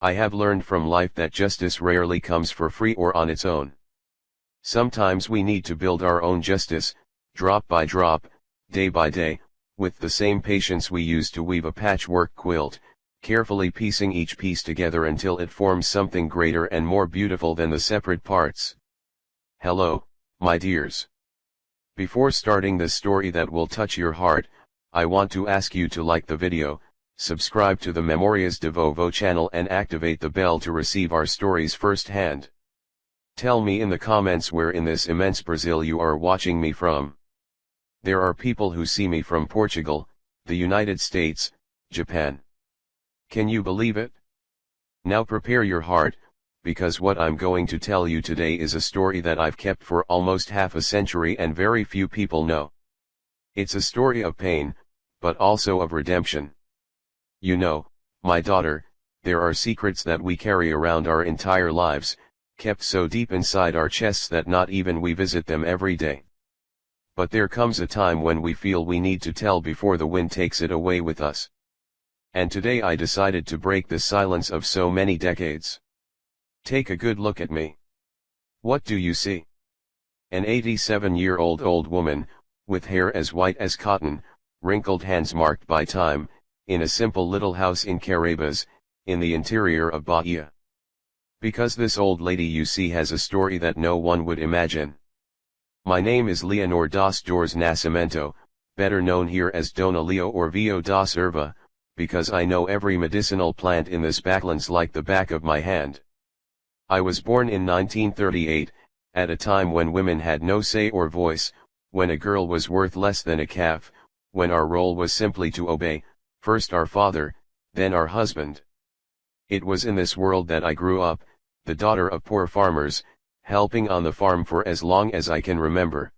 I have learned from life that justice rarely comes for free or on its own. Sometimes we need to build our own justice, drop by drop, day by day, with the same patience we use to weave a patchwork quilt, carefully piecing each piece together until it forms something greater and more beautiful than the separate parts. Hello, my dears. Before starting this story that will touch your heart, I want to ask you to like the video, subscribe to the Memorias de Vovo channel and activate the bell to receive our stories firsthand. Tell me in the comments where in this immense Brazil you are watching me from. There are people who see me from Portugal, the United States, Japan. Can you believe it? Now prepare your heart, because what I'm going to tell you today is a story that I've kept for almost half a century and very few people know. It's a story of pain, but also of redemption. You know, my daughter, there are secrets that we carry around our entire lives, kept so deep inside our chests that not even we visit them every day. But there comes a time when we feel we need to tell before the wind takes it away with us. And today I decided to break the silence of so many decades. Take a good look at me. What do you see? An 87-year-old old woman, with hair as white as cotton, wrinkled hands marked by time, in a simple little house in Carabas, in the interior of Bahia. Because this old lady you see has a story that no one would imagine. My name is Leonor das Dores Nascimento, better known here as Dona Leo or Vio da Serva, because I know every medicinal plant in this backlands like the back of my hand. I was born in 1938, at a time when women had no say or voice, when a girl was worth less than a calf, when our role was simply to obey, first our father, then our husband. It was in this world that I grew up, the daughter of poor farmers, helping on the farm for as long as I can remember.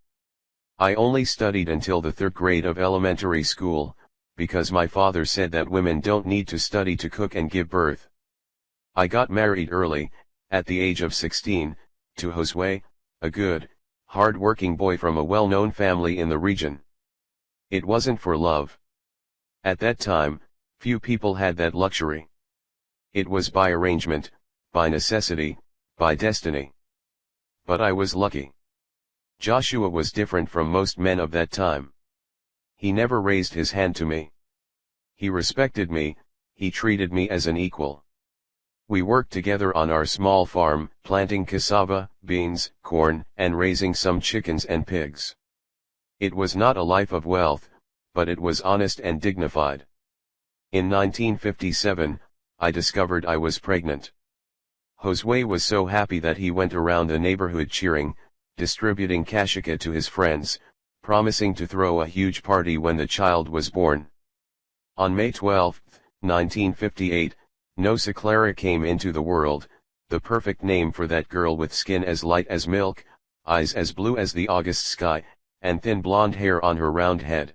I only studied until the 3rd grade of elementary school, because my father said that women don't need to study to cook and give birth. I got married early, at the age of 16, to Josue, a good, hard-working boy from a well-known family in the region. It wasn't for love. At that time, few people had that luxury. It was by arrangement, by necessity, by destiny. But I was lucky. Joshua was different from most men of that time. He never raised his hand to me. He respected me, he treated me as an equal. We worked together on our small farm, planting cassava, beans, corn, and raising some chickens and pigs. It was not a life of wealth, but it was honest and dignified. In 1957, I discovered I was pregnant. Josue was so happy that he went around the neighborhood cheering, distributing cacique to his friends, promising to throw a huge party when the child was born. On May 12, 1958, Nossa Clara came into the world, the perfect name for that girl with skin as light as milk, eyes as blue as the August sky, and thin blonde hair on her round head.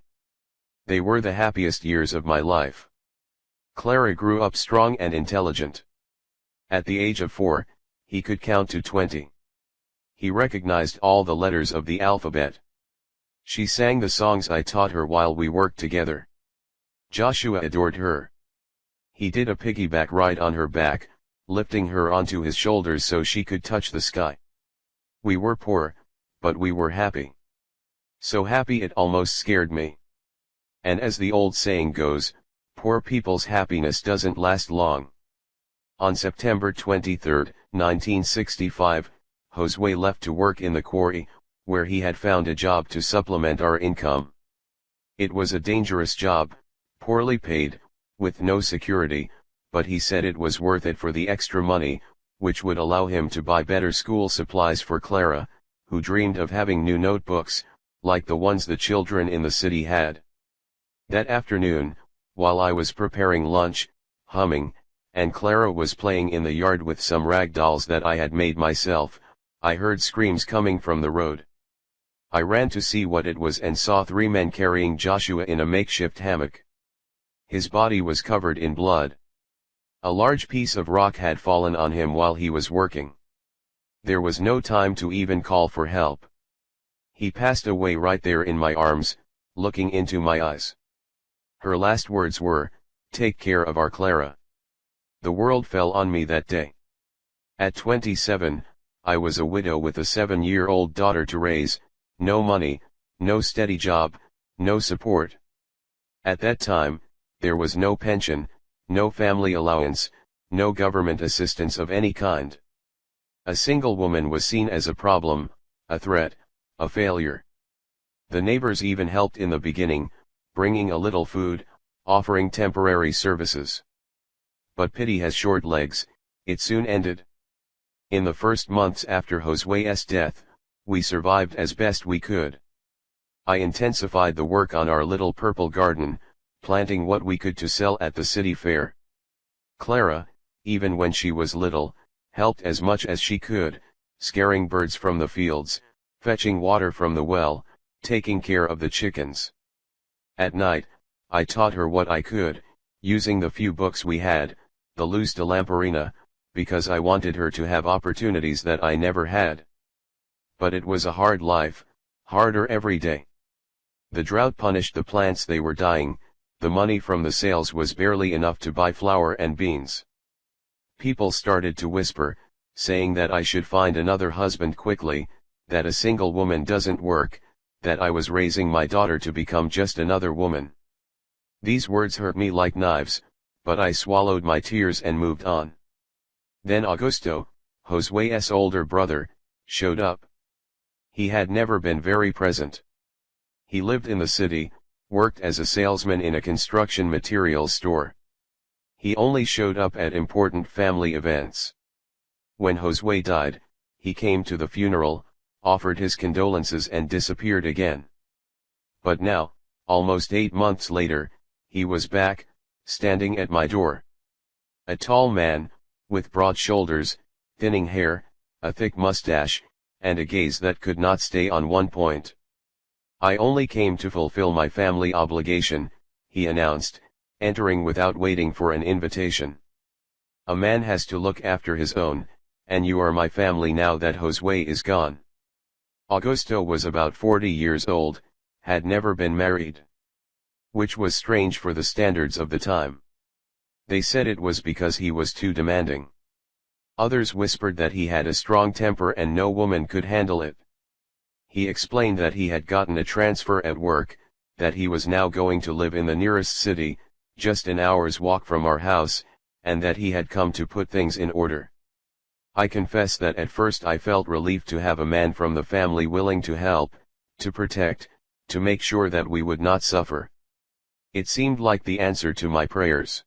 They were the happiest years of my life. Clara grew up strong and intelligent. At the age of 4, he could count to 20. He recognized all the letters of the alphabet. She sang the songs I taught her while we worked together. Joshua adored her. He did a piggyback ride on her back, lifting her onto his shoulders so she could touch the sky. We were poor, but we were happy. So happy it almost scared me. And as the old saying goes, poor people's happiness doesn't last long. On September 23, 1965, Josue left to work in the quarry, where he had found a job to supplement our income. It was a dangerous job, poorly paid, with no security, but he said it was worth it for the extra money, which would allow him to buy better school supplies for Clara, who dreamed of having new notebooks, like the ones the children in the city had. That afternoon, while I was preparing lunch, humming, and Clara was playing in the yard with some rag dolls that I had made myself, I heard screams coming from the road. I ran to see what it was and saw 3 men carrying Joshua in a makeshift hammock. His body was covered in blood. A large piece of rock had fallen on him while he was working. There was no time to even call for help. He passed away right there in my arms, looking into my eyes. Her last words were, "Take care of our Clara." The world fell on me that day. At 27, I was a widow with a 7-year-old daughter to raise, no money, no steady job, no support. At that time, there was no pension, no family allowance, no government assistance of any kind. A single woman was seen as a problem, a threat, a failure. The neighbors even helped in the beginning, bringing a little food, offering temporary services. But pity has short legs, it soon ended. In the first months after Josue's death, we survived as best we could. I intensified the work on our little purple garden, planting what we could to sell at the city fair. Clara, even when she was little, helped as much as she could, scaring birds from the fields, fetching water from the well, taking care of the chickens. At night, I taught her what I could, using the few books we had, the Luz de Lamparina, because I wanted her to have opportunities that I never had. But it was a hard life, harder every day. The drought punished the plants, they were dying, the money from the sales was barely enough to buy flour and beans. People started to whisper, saying that I should find another husband quickly, that a single woman doesn't work, that I was raising my daughter to become just another woman. These words hurt me like knives, but I swallowed my tears and moved on. Then Augusto, Josue's older brother, showed up. He had never been very present. He lived in the city, worked as a salesman in a construction materials store. He only showed up at important family events. When Josue died, he came to the funeral, offered his condolences and disappeared again. But now, almost 8 months later, he was back, standing at my door. A tall man, with broad shoulders, thinning hair, a thick mustache, and a gaze that could not stay on one point. "I only came to fulfill my family obligation," he announced, entering without waiting for an invitation. "A man has to look after his own, and you are my family now that Josue is gone." Augusto was about 40 years old, had never been married. Which was strange for the standards of the time. They said it was because he was too demanding. Others whispered that he had a strong temper and no woman could handle it. He explained that he had gotten a transfer at work, that he was now going to live in the nearest city, just an hour's walk from our house, and that he had come to put things in order. I confess that at first I felt relief to have a man from the family willing to help, to protect, to make sure that we would not suffer. It seemed like the answer to my prayers.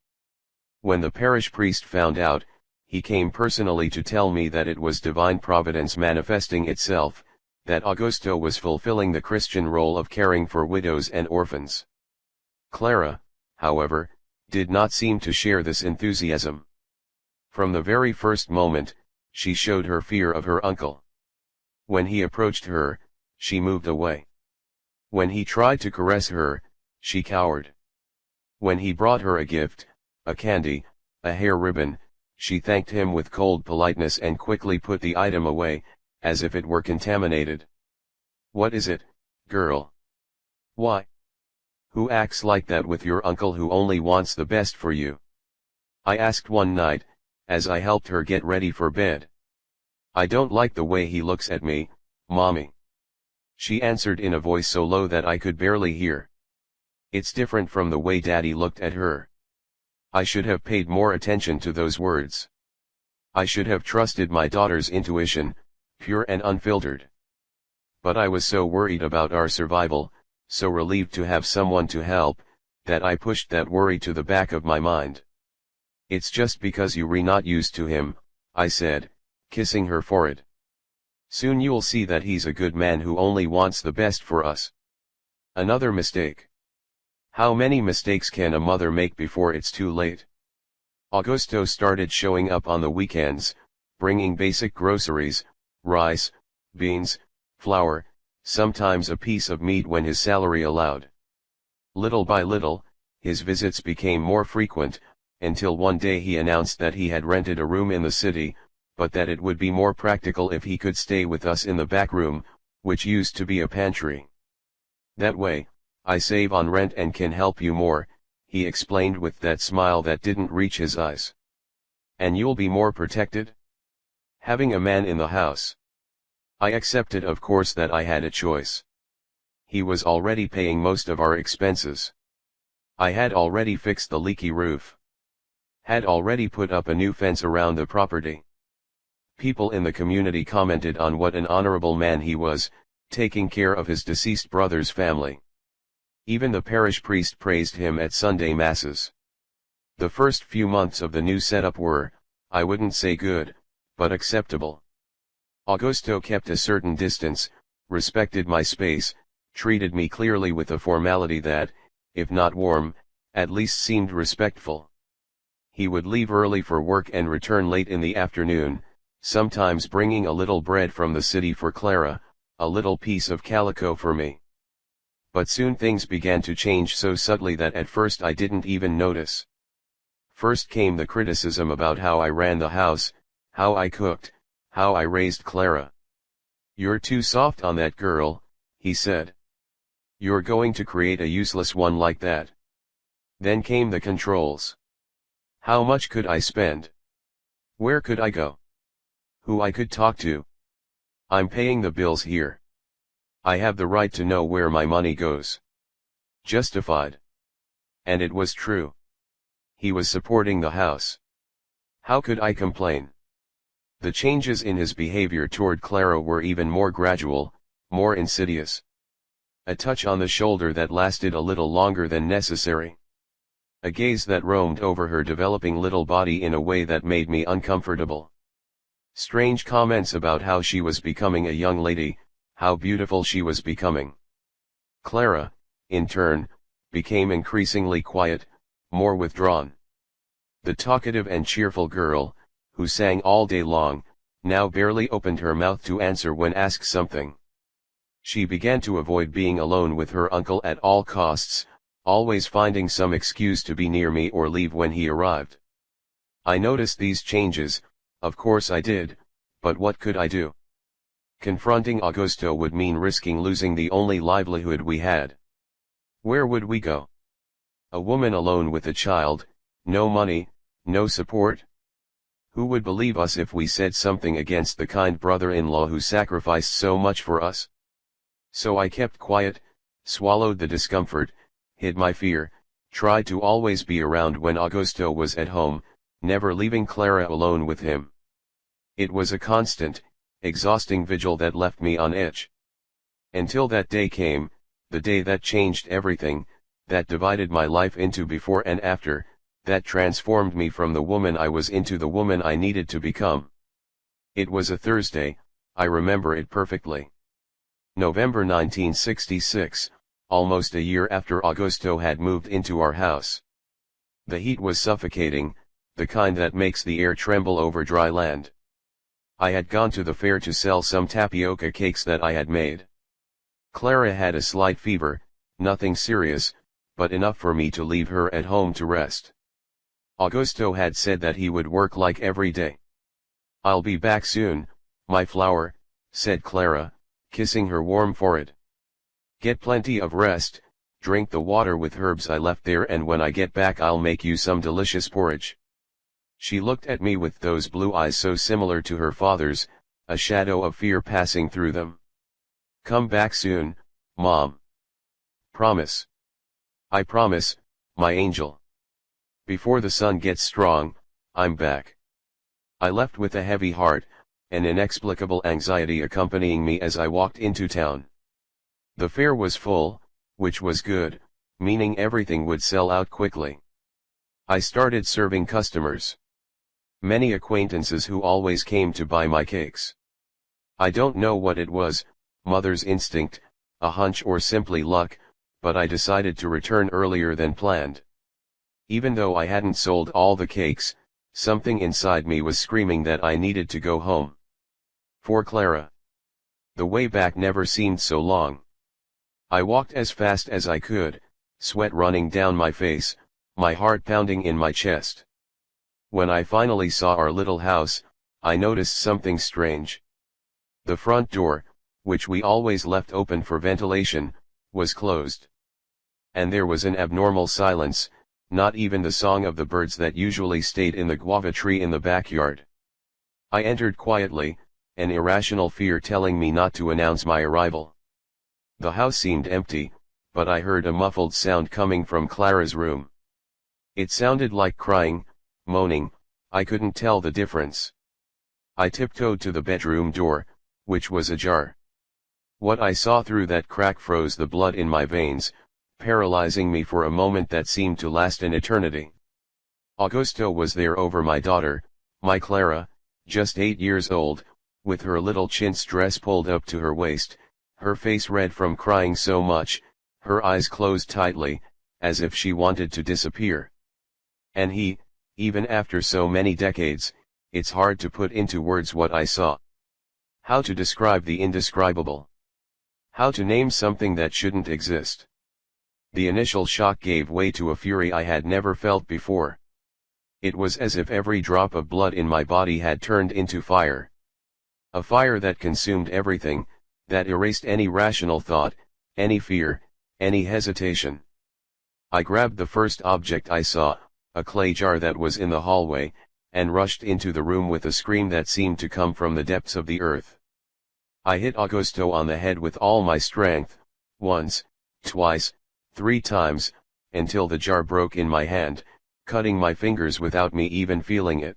When the parish priest found out, he came personally to tell me that it was divine providence manifesting itself, that Augusto was fulfilling the Christian role of caring for widows and orphans. Clara, however, did not seem to share this enthusiasm. From the very first moment, she showed her fear of her uncle. When he approached her, she moved away. When he tried to caress her, she cowered. When he brought her a gift, a candy, a hair ribbon, she thanked him with cold politeness and quickly put the item away, as if it were contaminated. "What is it, girl? Why? Who acts like that with your uncle who only wants the best for you?" I asked one night, as I helped her get ready for bed. "I don't like the way he looks at me, Mommy," she answered in a voice so low that I could barely hear. "It's different from the way Daddy looked at her." I should have paid more attention to those words. I should have trusted my daughter's intuition, pure and unfiltered. But I was so worried about our survival, so relieved to have someone to help, that I pushed that worry to the back of my mind. "It's just because you're not used to him," I said, kissing her forehead. "Soon you'll see that he's a good man who only wants the best for us." Another mistake. How many mistakes can a mother make before it's too late? Augusto started showing up on the weekends, bringing basic groceries, rice, beans, flour, sometimes a piece of meat when his salary allowed. Little by little, his visits became more frequent, until one day he announced that he had rented a room in the city, but that it would be more practical if he could stay with us in the back room, which used to be a pantry. "That way, I save on rent and can help you more," he explained with that smile that didn't reach his eyes. And you'll be more protected? Having a man in the house. I accepted, of course, that I had a choice. He was already paying most of our expenses. I had already fixed the leaky roof. Had already put up a new fence around the property. People in the community commented on what an honorable man he was, taking care of his deceased brother's family. Even the parish priest praised him at Sunday masses. The first few months of the new setup were, I wouldn't say good, but acceptable. Augusto kept a certain distance, respected my space, treated me clearly with a formality that, if not warm, at least seemed respectful. He would leave early for work and return late in the afternoon, sometimes bringing a little bread from the city for Clara, a little piece of calico for me. But soon things began to change so subtly that at first I didn't even notice. First came the criticism about how I ran the house, how I cooked, how I raised Clara. "You're too soft on that girl," he said. "You're going to create a useless one like that." Then came the controls. How much could I spend? Where could I go? Who I could talk to? I'm paying the bills here. I have the right to know where my money goes. Justified. And it was true. He was supporting the house. How could I complain? The changes in his behavior toward Clara were even more gradual, more insidious. A touch on the shoulder that lasted a little longer than necessary. A gaze that roamed over her developing little body in a way that made me uncomfortable. Strange comments about how she was becoming a young lady, how beautiful she was becoming. Clara, in turn, became increasingly quiet, more withdrawn. The talkative and cheerful girl, who sang all day long, now barely opened her mouth to answer when asked something. She began to avoid being alone with her uncle at all costs, always finding some excuse to be near me or leave when he arrived. I noticed these changes, of course I did, but what could I do? Confronting Augusto would mean risking losing the only livelihood we had. Where would we go? A woman alone with a child, no money, no support? Who would believe us if we said something against the kind brother-in-law who sacrificed so much for us? So I kept quiet, swallowed the discomfort, hid my fear, tried to always be around when Augusto was at home, never leaving Clara alone with him. It was a constant, exhausting vigil that left me on edge. Until that day came, the day that changed everything, that divided my life into before and after, that transformed me from the woman I was into the woman I needed to become. It was a Thursday, I remember it perfectly. November 1966, almost a year after Augusto had moved into our house. The heat was suffocating, the kind that makes the air tremble over dry land. I had gone to the fair to sell some tapioca cakes that I had made. Clara had a slight fever, nothing serious, but enough for me to leave her at home to rest. Augusto had said that he would work like every day. "I'll be back soon, my flower," said Clara, kissing her warm forehead. "Get plenty of rest, drink the water with herbs I left there, and when I get back I'll make you some delicious porridge." She looked at me with those blue eyes so similar to her father's, a shadow of fear passing through them. "Come back soon, Mom. Promise." "I promise, my angel. Before the sun gets strong, I'm back." I left with a heavy heart, an inexplicable anxiety accompanying me as I walked into town. The fair was full, which was good, meaning everything would sell out quickly. I started serving customers. Many acquaintances who always came to buy my cakes. I don't know what it was, mother's instinct, a hunch, or simply luck, but I decided to return earlier than planned. Even though I hadn't sold all the cakes, something inside me was screaming that I needed to go home. For Clara. The way back never seemed so long. I walked as fast as I could, sweat running down my face, my heart pounding in my chest. When I finally saw our little house, I noticed something strange. The front door, which we always left open for ventilation, was closed. And there was an abnormal silence, not even the song of the birds that usually stayed in the guava tree in the backyard. I entered quietly, an irrational fear telling me not to announce my arrival. The house seemed empty, but I heard a muffled sound coming from Clara's room. It sounded like crying, moaning, I couldn't tell the difference. I tiptoed to the bedroom door, which was ajar. What I saw through that crack froze the blood in my veins, paralyzing me for a moment that seemed to last an eternity. Augusto was there over my daughter, my Clara, just 8 years old, with her little chintz dress pulled up to her waist, her face red from crying so much, her eyes closed tightly, as if she wanted to disappear. And he, even after so many decades, it's hard to put into words what I saw. How to describe the indescribable? How to name something that shouldn't exist? The initial shock gave way to a fury I had never felt before. It was as if every drop of blood in my body had turned into fire. A fire that consumed everything, that erased any rational thought, any fear, any hesitation. I grabbed the first object I saw, a clay jar that was in the hallway, and rushed into the room with a scream that seemed to come from the depths of the earth. I hit Augusto on the head with all my strength, once, twice, 3 times, until the jar broke in my hand, cutting my fingers without me even feeling it.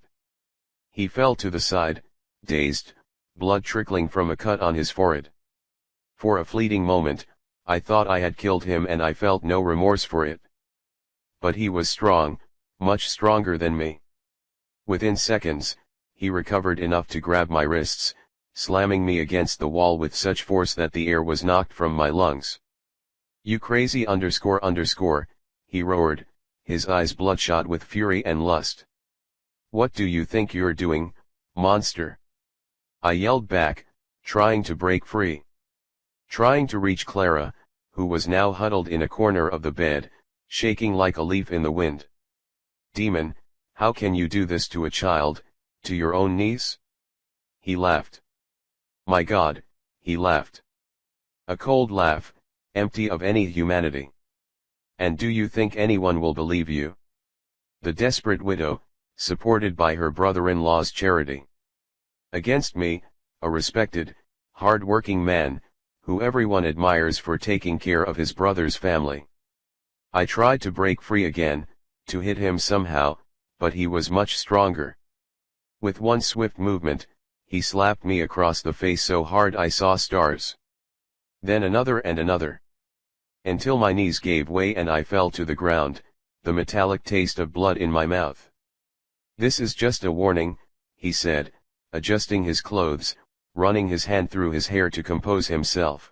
He fell to the side, dazed, blood trickling from a cut on his forehead. For a fleeting moment, I thought I had killed him and I felt no remorse for it. But he was strong, much stronger than me. Within seconds, he recovered enough to grab my wrists, slamming me against the wall with such force that the air was knocked from my lungs. "You crazy ___," he roared, his eyes bloodshot with fury and lust. "What do you think you're doing, monster?" I yelled back, trying to break free. Trying to reach Clara, who was now huddled in a corner of the bed, shaking like a leaf in the wind. "Demon, how can you do this to a child, to your own niece?" He laughed. My God, he laughed. A cold laugh, empty of any humanity. "And do you think anyone will believe you?" The desperate widow, supported by her brother-in-law's charity. Against me, a respected, hard-working man, who everyone admires for taking care of his brother's family. I tried to break free again, to hit him somehow, but he was much stronger. With one swift movement, he slapped me across the face so hard I saw stars. Then another and another. Until my knees gave way and I fell to the ground, the metallic taste of blood in my mouth. "This is just a warning," he said, adjusting his clothes, running his hand through his hair to compose himself.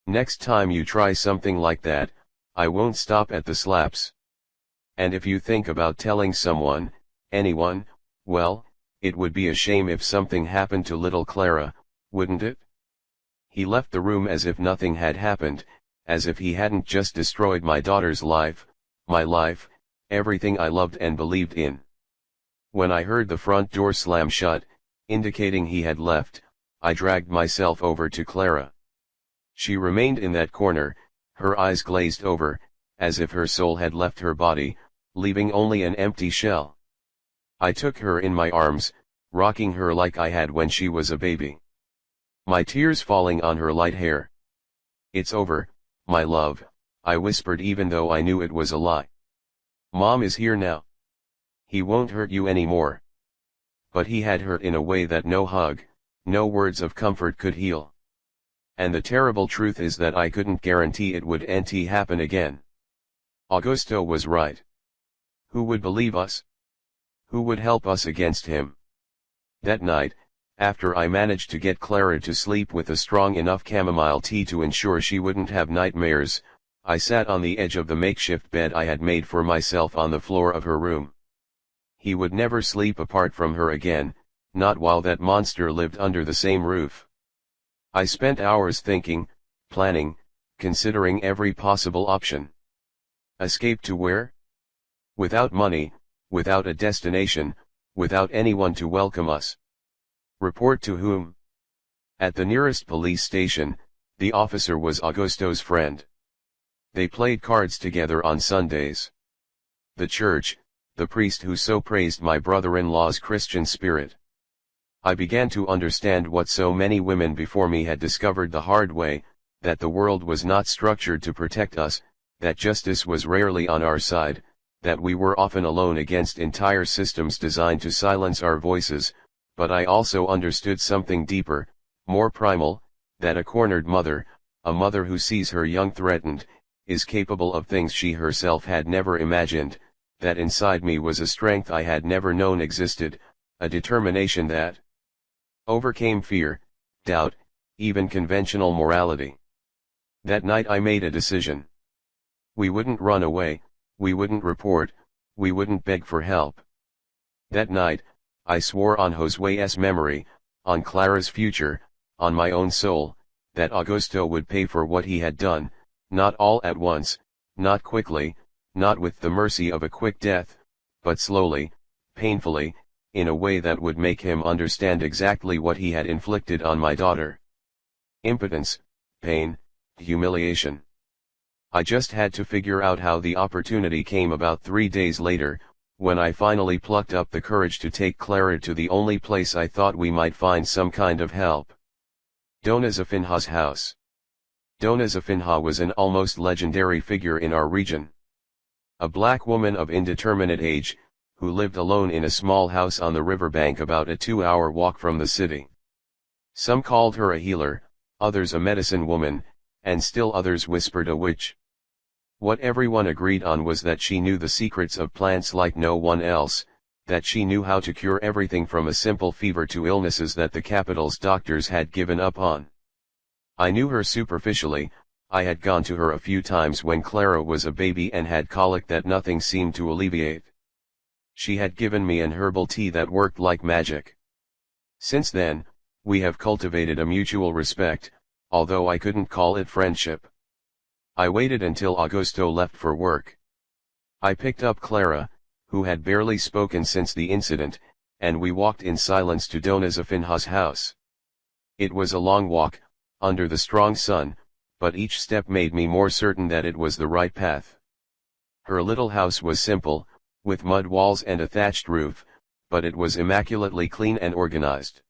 "Next time you try something like that, I won't stop at the slaps. And if you think about telling someone, anyone, well, it would be a shame if something happened to little Clara, wouldn't it?" He left the room as if nothing had happened, as if he hadn't just destroyed my daughter's life, my life, everything I loved and believed in. When I heard the front door slam shut, indicating he had left, I dragged myself over to Clara. She remained in that corner, her eyes glazed over, as if her soul had left her body, leaving only an empty shell. I took her in my arms, rocking her like I had when she was a baby. My tears falling on her light hair. "It's over, my love," I whispered even though I knew it was a lie. "Mom is here now. He won't hurt you anymore." But he had hurt in a way that no hug, no words of comfort could heal. And the terrible truth is that I couldn't guarantee it would happen again. Augusto was right. Who would believe us? Who would help us against him? That night, after I managed to get Clara to sleep with a strong enough chamomile tea to ensure she wouldn't have nightmares, I sat on the edge of the makeshift bed I had made for myself on the floor of her room. He would never sleep apart from her again, not while that monster lived under the same roof. I spent hours thinking, planning, considering every possible option. Escape to where? Without money, without a destination, without anyone to welcome us. Report to whom? At the nearest police station, the officer was Augusto's friend. They played cards together on Sundays. the church, the priest who so praised my brother-in-law's Christian spirit. I began to understand what so many women before me had discovered the hard way, that the world was not structured to protect us, that justice was rarely on our side, that we were often alone against entire systems designed to silence our voices, but I also understood something deeper, more primal, that a cornered mother, a mother who sees her young threatened, is capable of things she herself had never imagined, that inside me was a strength I had never known existed, a determination that overcame fear, doubt, even conventional morality. That night I made a decision. We wouldn't run away, we wouldn't report, we wouldn't beg for help. That night, I swore on Josue's memory, on Clara's future, on my own soul, that Augusto would pay for what he had done, not all at once, not quickly, not with the mercy of a quick death, but slowly, painfully, in a way that would make him understand exactly what he had inflicted on my daughter. Impotence, pain, humiliation. I just had to figure out how. The opportunity came about 3 days later, when I finally plucked up the courage to take Clara to the only place I thought we might find some kind of help. Dona Zafinha's house. Dona Zafinha was an almost legendary figure in our region. A black woman of indeterminate age, who lived alone in a small house on the riverbank about a 2-hour walk from the city. Some called her a healer, others a medicine woman, and still others whispered a witch. What everyone agreed on was that she knew the secrets of plants like no one else, that she knew how to cure everything from a simple fever to illnesses that the capital's doctors had given up on. I knew her superficially. I had gone to her a few times when Clara was a baby and had colic that nothing seemed to alleviate. She had given me an herbal tea that worked like magic. Since then, we have cultivated a mutual respect, although I couldn't call it friendship. I waited until Augusto left for work. I picked up Clara, who had barely spoken since the incident, and we walked in silence to Dona Zafinha's house. It was a long walk, under the strong sun, but each step made me more certain that it was the right path. Her little house was simple, with mud walls and a thatched roof, but it was immaculately clean and organized.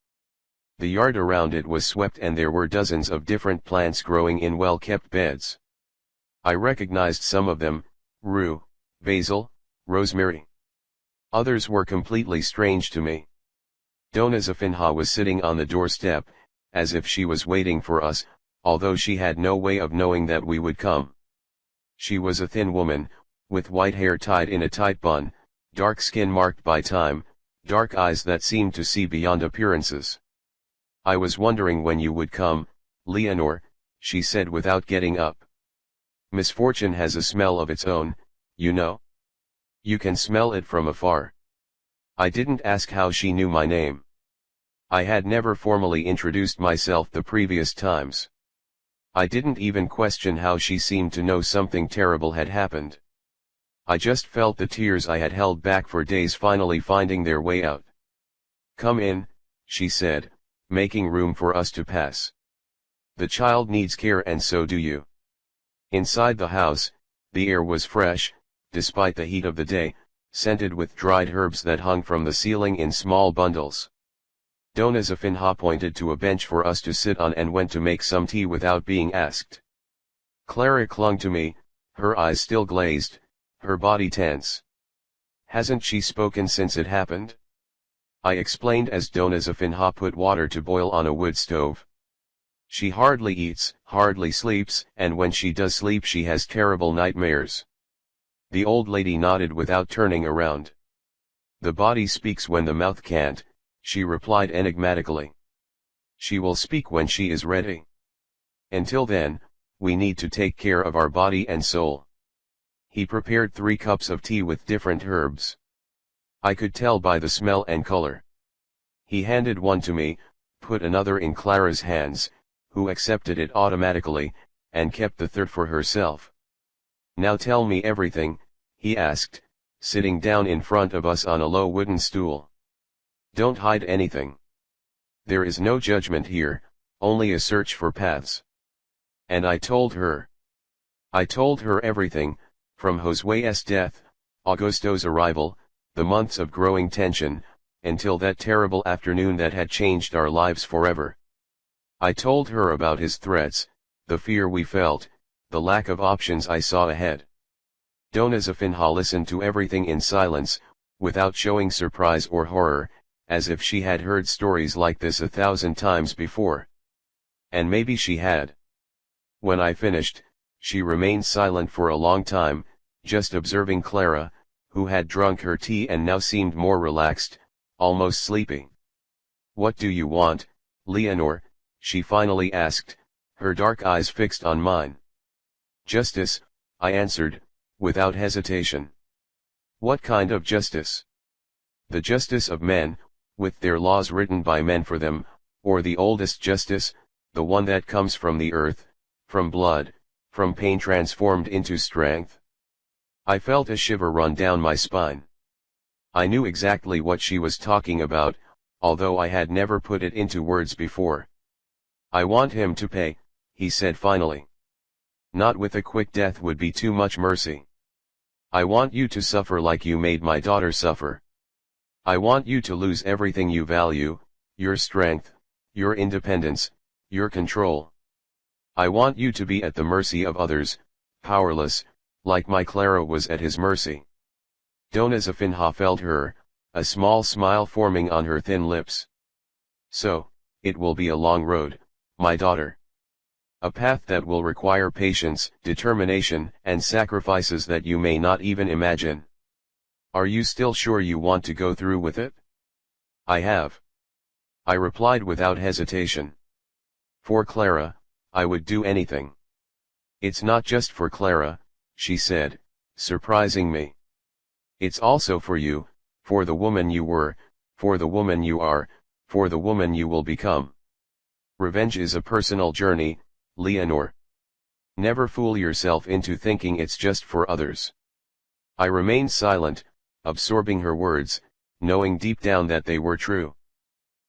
The yard around it was swept and there were dozens of different plants growing in well-kept beds. I recognized some of them: rue, basil, rosemary. Others were completely strange to me. Dona Zafinha was sitting on the doorstep, as if she was waiting for us, although she had no way of knowing that we would come. She was a thin woman, with white hair tied in a tight bun, dark skin marked by time, dark eyes that seemed to see beyond appearances. "I was wondering when you would come, Leonor," she said without getting up. "Misfortune has a smell of its own, you know. You can smell it from afar." I didn't ask how she knew my name. I had never formally introduced myself the previous times. I didn't even question how she seemed to know something terrible had happened. I just felt the tears I had held back for days finally finding their way out. "Come in," she said, making room for us to pass. "The child needs care and so do you." Inside the house, the air was fresh, despite the heat of the day, scented with dried herbs that hung from the ceiling in small bundles. Dona Zafinha pointed to a bench for us to sit on and went to make some tea without being asked. Clara clung to me, her eyes still glazed, her body tense. "Hasn't she spoken since it happened?" I explained as Dona Zafinha put water to boil on a wood stove. "She hardly eats, hardly sleeps, and when she does sleep she has terrible nightmares." The old lady nodded without turning around. "The body speaks when the mouth can't," she replied enigmatically. "She will speak when she is ready. Until then, we need to take care of our body and soul." He prepared 3 cups of tea with different herbs. I could tell by the smell and color. He handed one to me, put another in Clara's hands, who accepted it automatically, and kept the third for herself. "Now tell me everything," he asked, sitting down in front of us on a low wooden stool. "Don't hide anything. There is no judgment here, only a search for paths." And I told her. I told her everything, from Josue's death, Augusto's arrival, the months of growing tension, until that terrible afternoon that had changed our lives forever. I told her about his threats, the fear we felt, the lack of options I saw ahead. Dona Zafinha listened to everything in silence, without showing surprise or horror, as if she had heard stories like this 1,000 times before. And maybe she had. When I finished, she remained silent for a long time, just observing Clara, who had drunk her tea and now seemed more relaxed, almost sleepy. "What do you want, Leonor?" she finally asked, her dark eyes fixed on mine. "Justice," I answered, without hesitation. "What kind of justice? The justice of men, with their laws written by men for them, or the oldest justice, the one that comes from the earth, from blood, from pain transformed into strength?" I felt a shiver run down my spine. I knew exactly what she was talking about, although I had never put it into words before. "I want him to pay," he said finally. "Not with a quick death would be too much mercy. I want you to suffer like you made my daughter suffer. I want you to lose everything you value, your strength, your independence, your control. I want you to be at the mercy of others, powerless, like my Clara was at his mercy." Dona Zafinha felt her, a small smile forming on her thin lips. "So, it will be a long road, my daughter. A path that will require patience, determination, and sacrifices that you may not even imagine. Are you still sure you want to go through with it?" "I have," I replied without hesitation. "For Clara, I would do anything." "It's not just for Clara," she said, surprising me. "It's also for you, for the woman you were, for the woman you are, for the woman you will become. Revenge is a personal journey, Leonor. Never fool yourself into thinking it's just for others." I remained silent, absorbing her words, knowing deep down that they were true.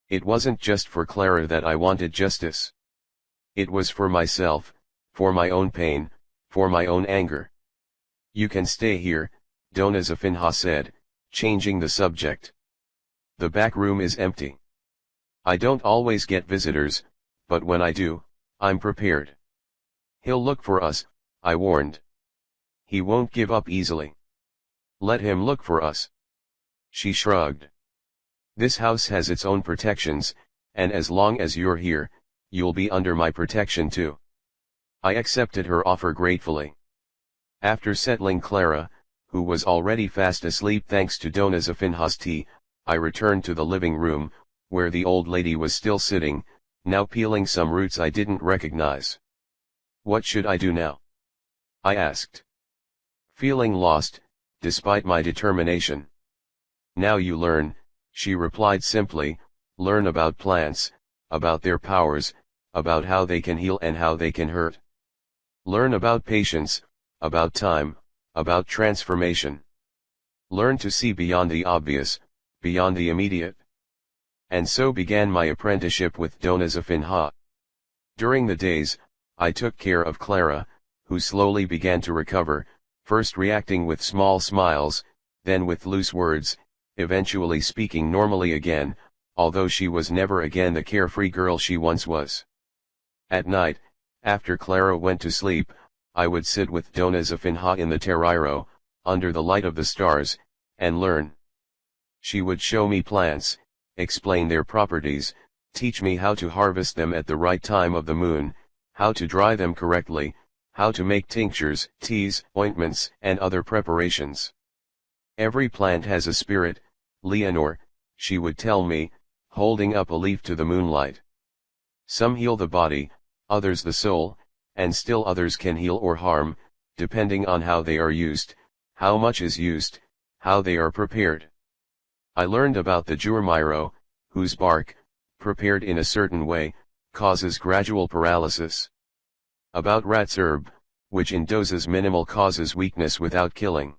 It wasn't just for Clara that I wanted justice. It was for myself, for my own pain, for my own anger. "You can stay here," Dona Zafinha said, changing the subject. "The back room is empty. I don't always get visitors, but when I do, I'm prepared. He'll look for us," I warned. "He won't give up easily. Let him look for us." She shrugged. "This house has its own protections, and as long as you're here, you'll be under my protection too." I accepted her offer gratefully. After settling Clara, who was already fast asleep thanks to Dona Zafinha's tea, I returned to the living room, where the old lady was still sitting, now peeling some roots I didn't recognize. "What should I do now?" I asked. Feeling lost, despite my determination. "Now you learn," she replied simply, "learn about plants, about their powers, about how they can heal and how they can hurt. Learn about patience, about time, about transformation. Learn to see beyond the obvious, beyond the immediate." And so began my apprenticeship with Dona Zafinha. During the days, I took care of Clara, who slowly began to recover, first reacting with small smiles, then with loose words, eventually speaking normally again, although she was never again the carefree girl she once was. At night, after Clara went to sleep, I would sit with Dona Zafinha in the terrario, under the light of the stars, and learn. She would show me plants, explain their properties, teach me how to harvest them at the right time of the moon, how to dry them correctly, how to make tinctures, teas, ointments, and other preparations. "Every plant has a spirit, Leonor," she would tell me, holding up a leaf to the moonlight. "Some heal the body, others the soul, and still others can heal or harm, depending on how they are used, how much is used, how they are prepared." I learned about the jurmiro, whose bark, prepared in a certain way, causes gradual paralysis. About rat's herb, which in doses minimal causes weakness without killing.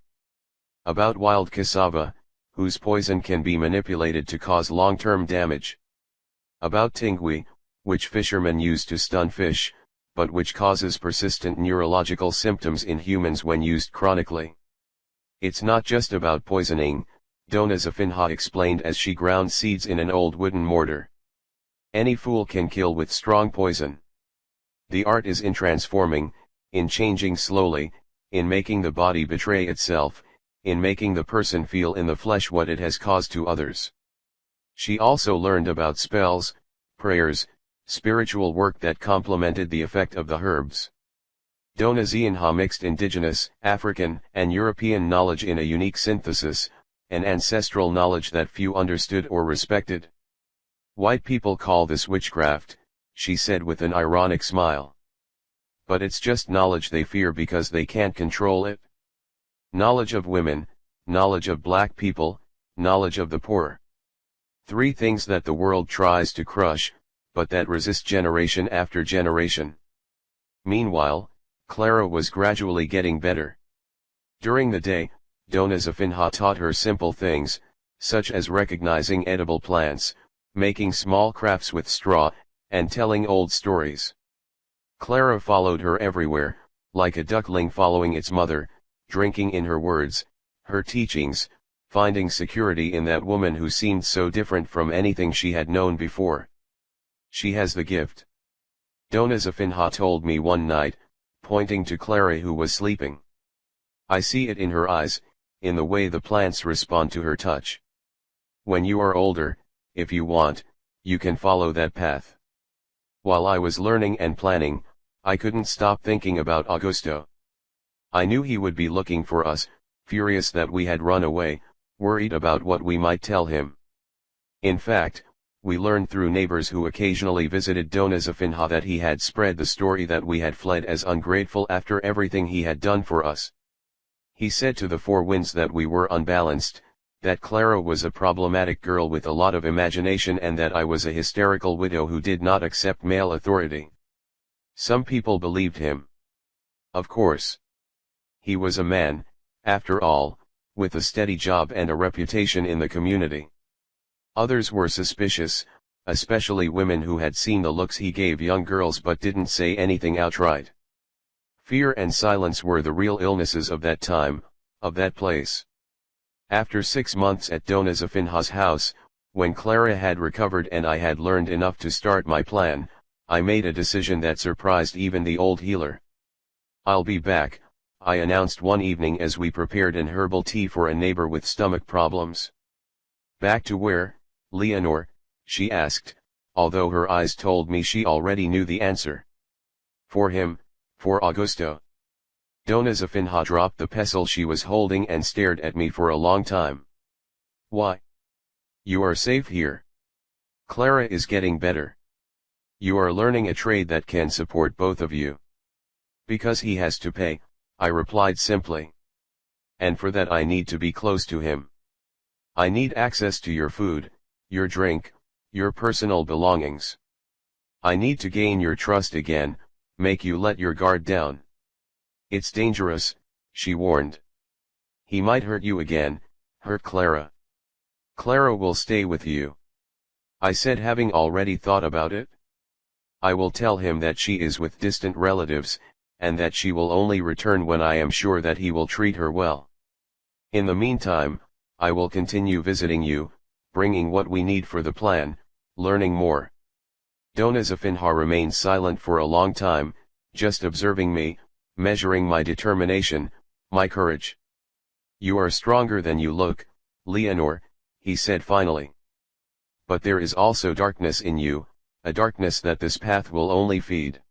About wild cassava, whose poison can be manipulated to cause long-term damage. About tingui, which fishermen use to stun fish, but which causes persistent neurological symptoms in humans when used chronically. It's not just about poisoning, Dona Zafinha explained as she ground seeds in an old wooden mortar. Any fool can kill with strong poison. The art is in transforming, in changing slowly, in making the body betray itself, in making the person feel in the flesh what it has caused to others. She also learned about spells, prayers, spiritual work that complemented the effect of the herbs. Dona Zafinha mixed indigenous, African, and European knowledge in a unique synthesis, an ancestral knowledge that few understood or respected. White people call this witchcraft, she said with an ironic smile. But it's just knowledge they fear because they can't control it. Knowledge of women, knowledge of black people, knowledge of the poor. Three things that the world tries to crush, but that resist generation after generation. Meanwhile, Clara was gradually getting better. During the day, Dona Zafinha taught her simple things, such as recognizing edible plants, making small crafts with straw, and telling old stories. Clara followed her everywhere, like a duckling following its mother, drinking in her words, her teachings, finding security in that woman who seemed so different from anything she had known before. She has the gift. Dona Zafinha told me one night, pointing to Clara who was sleeping. I see it in her eyes, in the way the plants respond to her touch. When you are older, if you want, you can follow that path. While I was learning and planning, I couldn't stop thinking about Augusto. I knew he would be looking for us, furious that we had run away, worried about what we might tell him. In fact, we learned through neighbors who occasionally visited Dona Zafinha that he had spread the story that we had fled as ungrateful after everything he had done for us. He said to the four winds that we were unbalanced, that Clara was a problematic girl with a lot of imagination and that I was a hysterical widow who did not accept male authority. Some people believed him. Of course. He was a man, after all, with a steady job and a reputation in the community. Others were suspicious, especially women who had seen the looks he gave young girls but didn't say anything outright. Fear and silence were the real illnesses of that time, of that place. After 6 months at Dona Zafinha's house, when Clara had recovered and I had learned enough to start my plan, I made a decision that surprised even the old healer. I'll be back, I announced one evening as we prepared an herbal tea for a neighbor with stomach problems. Back to where, Leonor? She asked, although her eyes told me she already knew the answer. For him, for Augusto. Dona Zafinha dropped the pestle she was holding and stared at me for a long time. Why? You are safe here. Clara is getting better. You are learning a trade that can support both of you. Because he has to pay, I replied simply. And for that I need to be close to him. I need access to your food, your drink, your personal belongings. I need to gain your trust again, make you let your guard down. It's dangerous, she warned. He might hurt you again, hurt Clara. Clara will stay with you. I said, having already thought about it. I will tell him that she is with distant relatives, and that she will only return when I am sure that he will treat her well. In the meantime, I will continue visiting you, bringing what we need for the plan, learning more. Dona Zafinha remained silent for a long time, just observing me, measuring my determination, my courage. You are stronger than you look, Leonor, he said finally. But there is also darkness in you, a darkness that this path will only feed.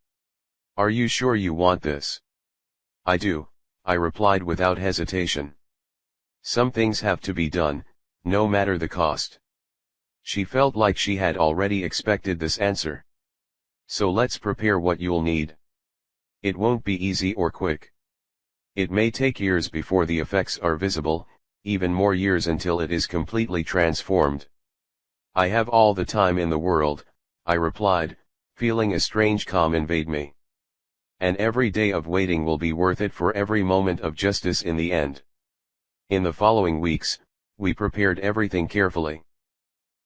Are you sure you want this? I do, I replied without hesitation. Some things have to be done, no matter the cost. She felt like she had already expected this answer. So let's prepare what you'll need. It won't be easy or quick. It may take years before the effects are visible, even more years until it is completely transformed. I have all the time in the world, I replied, feeling a strange calm invade me. And every day of waiting will be worth it for every moment of justice in the end. In the following weeks, we prepared everything carefully.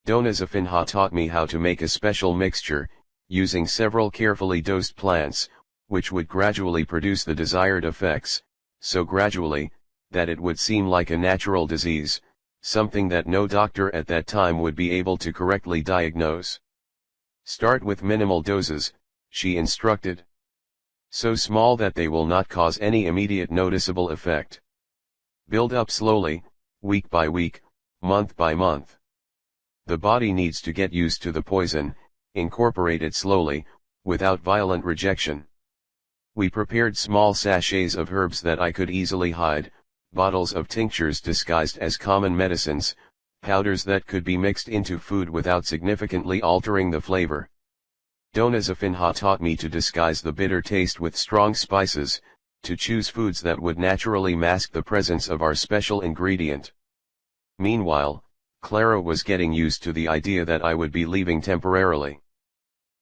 Dona Zafinha taught me how to make a special mixture, using several carefully dosed plants, which would gradually produce the desired effects, so gradually, that it would seem like a natural disease, something that no doctor at that time would be able to correctly diagnose. Start with minimal doses, she instructed. So small that they will not cause any immediate noticeable effect. Build up slowly, week by week, month by month. The body needs to get used to the poison, incorporate it slowly, without violent rejection. We prepared small sachets of herbs that I could easily hide, bottles of tinctures disguised as common medicines, powders that could be mixed into food without significantly altering the flavor. Dona Zafinha taught me to disguise the bitter taste with strong spices, to choose foods that would naturally mask the presence of our special ingredient. Meanwhile, Clara was getting used to the idea that I would be leaving temporarily.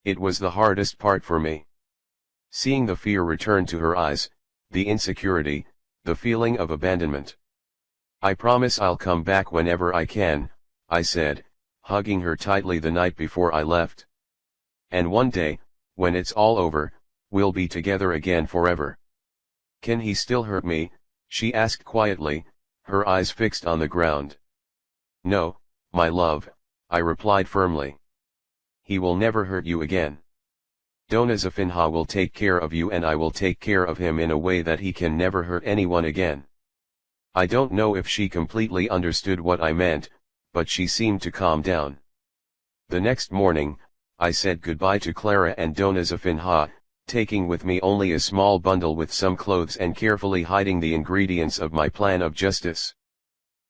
It was the hardest part for me. Seeing the fear return to her eyes, the insecurity, the feeling of abandonment. I promise I'll come back whenever I can, I said, hugging her tightly the night before I left. And one day, when it's all over, we'll be together again forever. Can he still hurt me? She asked quietly, her eyes fixed on the ground. No, my love, I replied firmly. He will never hurt you again. Dona Zafinha will take care of you and I will take care of him in a way that he can never hurt anyone again. I don't know if she completely understood what I meant, but she seemed to calm down. The next morning, I said goodbye to Clara and Dona Zafinha, taking with me only a small bundle with some clothes and carefully hiding the ingredients of my plan of justice.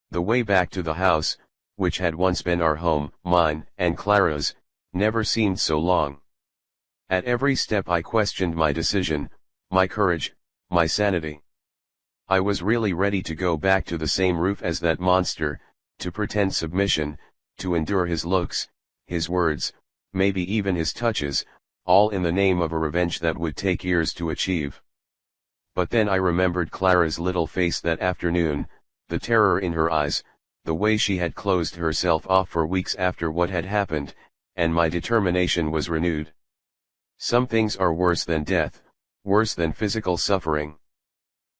The way back to the house, which had once been our home, mine and Clara's, never seemed so long. At every step I questioned my decision, my courage, my sanity. I was really ready to go back to the same roof as that monster, to pretend submission, to endure his looks, his words, maybe even his touches, all in the name of a revenge that would take years to achieve. But then I remembered Clara's little face that afternoon, the terror in her eyes, the way she had closed herself off for weeks after what had happened, and my determination was renewed. Some things are worse than death, worse than physical suffering.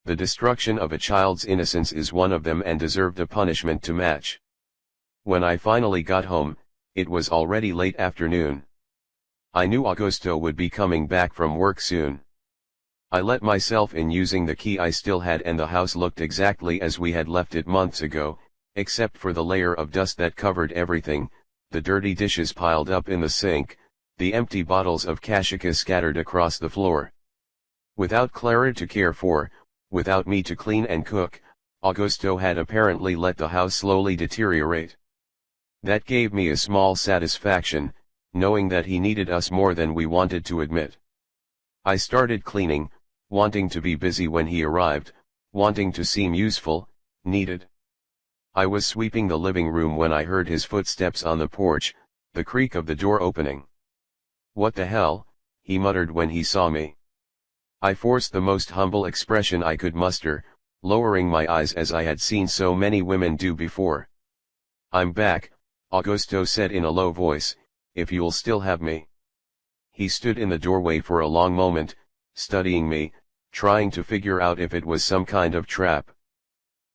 The destruction of a child's innocence is one of them and deserved a punishment to match. When I finally got home, it was already late afternoon. I knew Augusto would be coming back from work soon. I let myself in using the key I still had and the house looked exactly as we had left it months ago, except for the layer of dust that covered everything, the dirty dishes piled up in the sink, the empty bottles of cachaça scattered across the floor. Without Clara to care for, without me to clean and cook, Augusto had apparently let the house slowly deteriorate. That gave me a small satisfaction, knowing that he needed us more than we wanted to admit. I started cleaning, wanting to be busy when he arrived, wanting to seem useful, needed. I was sweeping the living room when I heard his footsteps on the porch, the creak of the door opening. "What the hell?" he muttered when he saw me. I forced the most humble expression I could muster, lowering my eyes as I had seen so many women do before. "I'm back," Augusto said in a low voice, "if you'll still have me." He stood in the doorway for a long moment, studying me, trying to figure out if it was some kind of trap.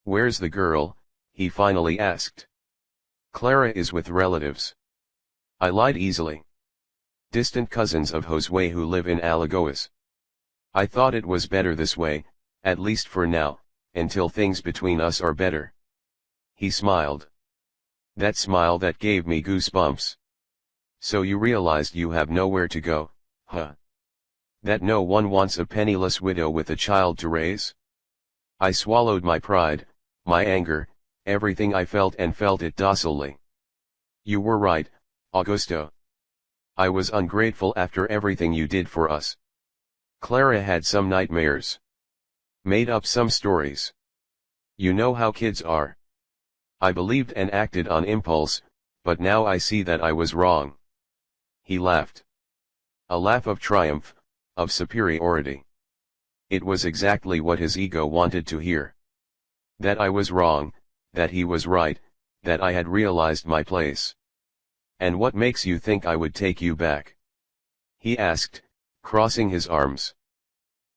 "Where's the girl?" he finally asked. "Clara is with relatives." I lied easily. "Distant cousins of Josue who live in Alagoas. I thought it was better this way, at least for now, until things between us are better." He smiled. That smile that gave me goosebumps. "So you realized you have nowhere to go, huh? That no one wants a penniless widow with a child to raise?" I swallowed my pride, my anger, everything I felt and felt it docilely. "You were right, Augusto. I was ungrateful after everything you did for us. Clara had some nightmares. Made up some stories. You know how kids are. I believed and acted on impulse, but now I see that I was wrong." He laughed. A laugh of triumph, of superiority. It was exactly what his ego wanted to hear. That I was wrong, that he was right, that I had realized my place. "And what makes you think I would take you back?" he asked, crossing his arms.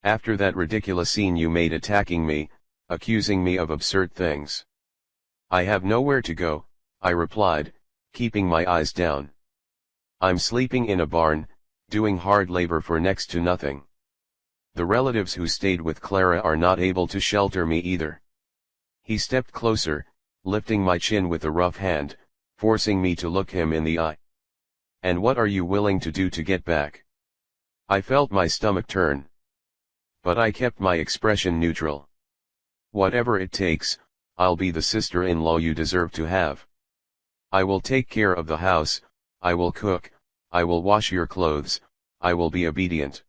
"After that ridiculous scene you made attacking me, accusing me of absurd things. I have nowhere to go, I replied, keeping my eyes down. I'm sleeping in a barn, doing hard labor for next to nothing. The relatives who stayed with Clara are not able to shelter me either. He stepped closer, lifting my chin with a rough hand, forcing me to look him in the eye. And what are you willing to do to get back? I felt my stomach turn. But I kept my expression neutral. Whatever it takes, I'll be the sister-in-law you deserve to have. I will take care of the house, I will cook, I will wash your clothes, I will be obedient.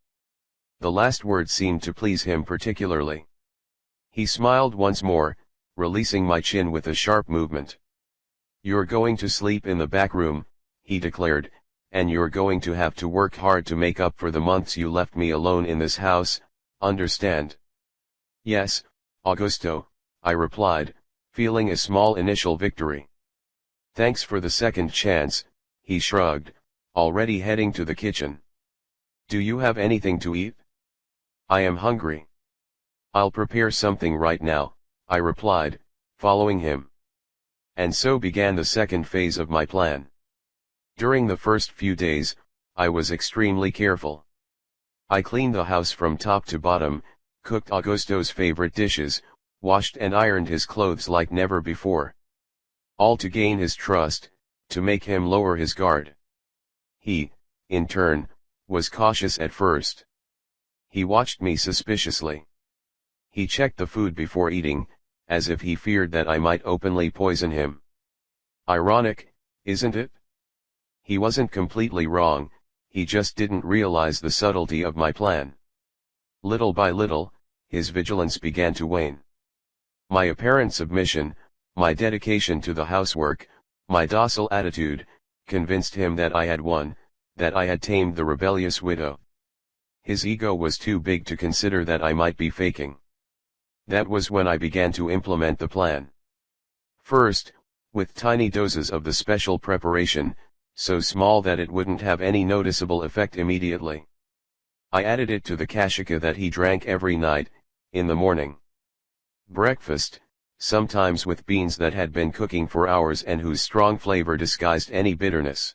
The last word seemed to please him particularly. He smiled once more, releasing my chin with a sharp movement. You're going to sleep in the back room, he declared, and you're going to have to work hard to make up for the months you left me alone in this house, understand? Yes, Augusto, I replied, feeling a small initial victory. Thanks for the second chance, he shrugged, already heading to the kitchen. Do you have anything to eat? I am hungry. I'll prepare something right now, I replied, following him. And so began the second phase of my plan. During the first few days, I was extremely careful. I cleaned the house from top to bottom, cooked Augusto's favorite dishes, washed and ironed his clothes like never before. All to gain his trust, to make him lower his guard. He, in turn, was cautious at first. He watched me suspiciously. He checked the food before eating, as if he feared that I might openly poison him. Ironic, isn't it? He wasn't completely wrong, he just didn't realize the subtlety of my plan. Little by little, his vigilance began to wane. My apparent submission, my dedication to the housework, my docile attitude, convinced him that I had won, that I had tamed the rebellious widow. His ego was too big to consider that I might be faking. That was when I began to implement the plan. First, with tiny doses of the special preparation, so small that it wouldn't have any noticeable effect immediately. I added it to the kashika that he drank every night, in the morning. Breakfast, sometimes with beans that had been cooking for hours and whose strong flavor disguised any bitterness.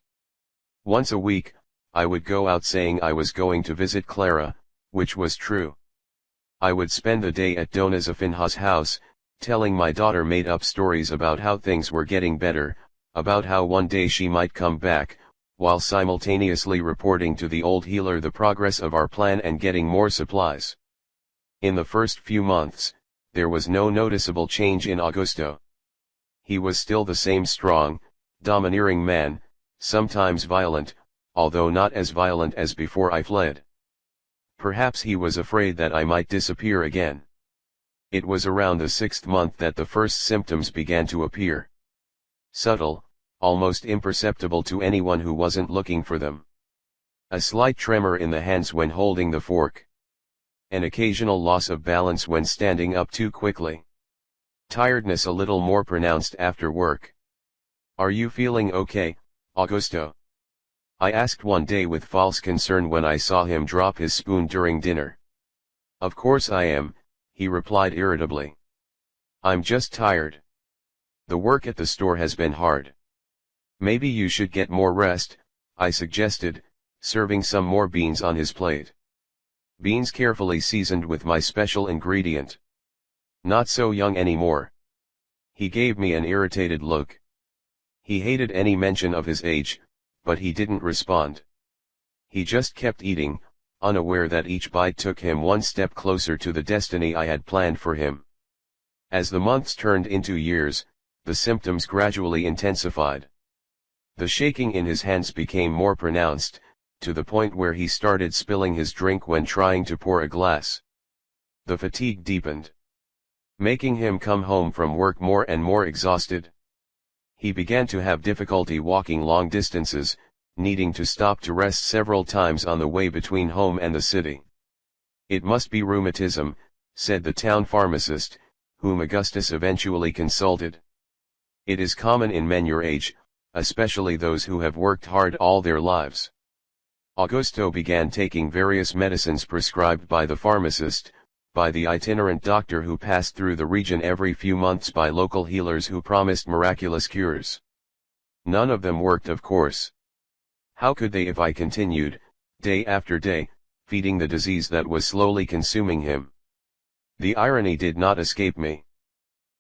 Once a week, I would go out saying I was going to visit Clara, which was true. I would spend the day at Dona Zafinha's house, telling my daughter made-up stories about how things were getting better, about how one day she might come back, while simultaneously reporting to the old healer the progress of our plan and getting more supplies. In the first few months, there was no noticeable change in Augusto. He was still the same strong, domineering man, sometimes violent, although not as violent as before I fled. Perhaps he was afraid that I might disappear again. It was around the 6th month that the first symptoms began to appear. Subtle, almost imperceptible to anyone who wasn't looking for them. A slight tremor in the hands when holding the fork. An occasional loss of balance when standing up too quickly. Tiredness a little more pronounced after work. Are you feeling okay, Augusto? I asked one day with false concern when I saw him drop his spoon during dinner. Of course I am, he replied irritably. I'm just tired. The work at the store has been hard. Maybe you should get more rest, I suggested, serving some more beans on his plate. Beans carefully seasoned with my special ingredient. Not so young anymore. He gave me an irritated look. He hated any mention of his age, but he didn't respond. He just kept eating, unaware that each bite took him one step closer to the destiny I had planned for him. As the months turned into years, the symptoms gradually intensified. The shaking in his hands became more pronounced, to the point where he started spilling his drink when trying to pour a glass. The fatigue deepened, making him come home from work more and more exhausted. He began to have difficulty walking long distances, needing to stop to rest several times on the way between home and the city. It must be rheumatism, said the town pharmacist, whom Augustus eventually consulted. It is common in men your age, especially those who have worked hard all their lives. Augusto began taking various medicines prescribed by the pharmacist, by the itinerant doctor who passed through the region every few months, by local healers who promised miraculous cures. None of them worked, of course. How could they if I continued, day after day, feeding the disease that was slowly consuming him? The irony did not escape me.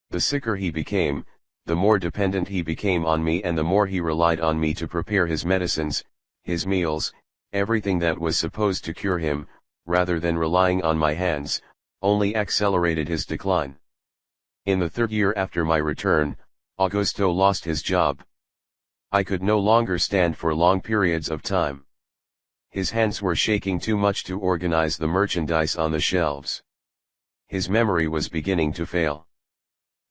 The sicker he became, the more dependent he became on me, and the more he relied on me to prepare his medicines, his meals, everything that was supposed to cure him, rather than relying on my hands, only accelerated his decline. In the third year after my return, Augusto lost his job. I could no longer stand for long periods of time. His hands were shaking too much to organize the merchandise on the shelves. His memory was beginning to fail.